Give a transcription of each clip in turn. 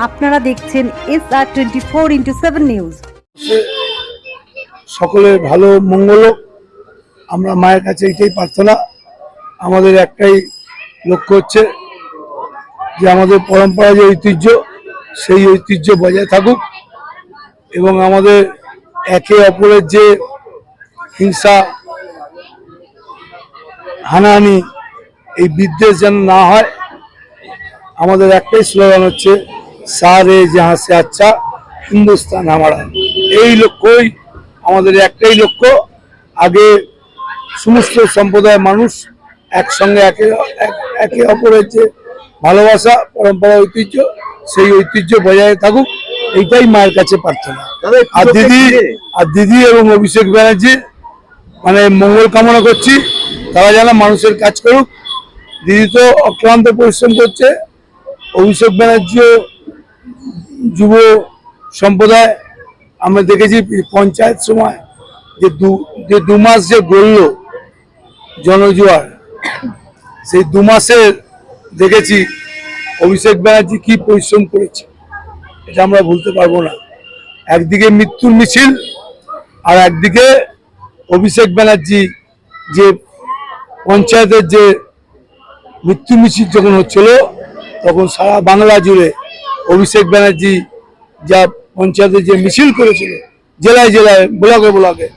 আপনারা দেখছেন SR24x7 news. সকলের ভালো মঙ্গল হোক, আমরা মায়ের কাছে এটাই প্রার্থনা। আমাদের একটাই লক্ষ্য হচ্ছে যে আমাদের পরম্পরা যে ঐতিহ্য, সেই ঐতিহ্য বজায় থাকুক এবং আমাদের একে অপরের যে হিংসা হানাহানি, এই বিদ্বেষ যেন না হয়। আমাদের একটাই স্লোগান হচ্ছে সারে যাহা সে আচ্ছা হিন্দুস্তান হামারা। এই লক্ষ্যই আমাদের, একটাই লক্ষ্য। আগে সমস্ত সম্প্রদায়ের মানুষ একসঙ্গে একে অপরের যে ভালোবাসা, পরম্পরা, ঐতিহ্য, সেই ঐতিহ্য বজায় থাকুক, এইটাই মায়ের কাছে প্রার্থনা। আর দিদি এবং অভিষেক ব্যানার্জি মানে মঙ্গল কামনা করছি, তারা যেন মানুষের কাজ করুক। দিদি তো অক্লান্ত পরিশ্রম করছে, অভিষেক ব্যানার্জিও যুব সম্প্রদায়। আমরা দেখেছি পঞ্চায়েত সময় যে দু মাস যে গড়ল জনজোয়ার, সেই 2 মাসের দেখেছি অভিষেক ব্যানার্জি কি পরিশ্রম করেছে, এটা আমরা ভুলতে পারবো না। একদিকে মৃত্যুর মিছিল, আর একদিকে অভিষেক ব্যানার্জি যে পঞ্চায়েতের যে মৃত্যু মিছিল যখন হচ্ছিল, তখন সারা বাংলা জুড়ে অভিষেক ব্যানার্জি যা পঞ্চায়েতে যে মিছিল করেছিল, জেলায় জেলায়, ব্লকে ব্লকে,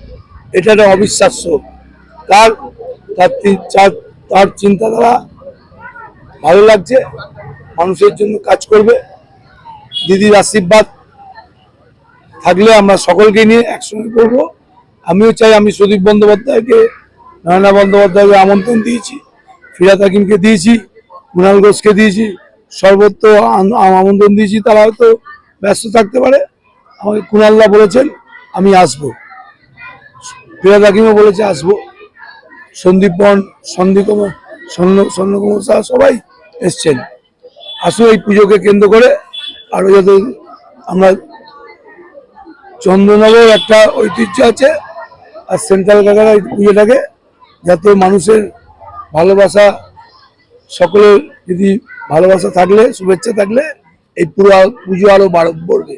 এটা একটা অবিশ্বাস্য। তার চিন্তাধারা ভালো লাগছে, মানুষের জন্য কাজ করবে। দিদির আশীর্বাদ থাকলে আমরা সকলকে নিয়ে একসঙ্গে করব। আমিও চাই, আমি সুদীপ বন্দ্যোপাধ্যায়কে, নয়না বন্দ্যোপাধ্যায়কে আমন্ত্রণ দিয়েছি, ফিরাদ হাকিমকে দিয়েছি, কুণাল ঘোষকে দিয়েছি, সর্বত্র আমন্ত্রণ দিয়েছি। তারা হয়তো ব্যস্ত থাকতে পারে। আমাকে কুণালদা বলেছেন আমি আসবো, ফিরাদ হাকিমও বলেছে আসবো, সন্দীপন, স্বর্ণকুমার সাহা সবাই এসছেন। আসো, এই পুজোকে কেন্দ্র করে আরো যাতে আমরা, চন্দ্রনগর একটা ঐতিহ্য আছে, আর সেন্ট্রাল কাকারা এই পুজোটাকে যাতে মানুষের ভালোবাসা, সকলের যদি ভালোবাসা থাকলে, শুভেচ্ছা থাকলে, এই পুরো পুজো আরো বাড়বে।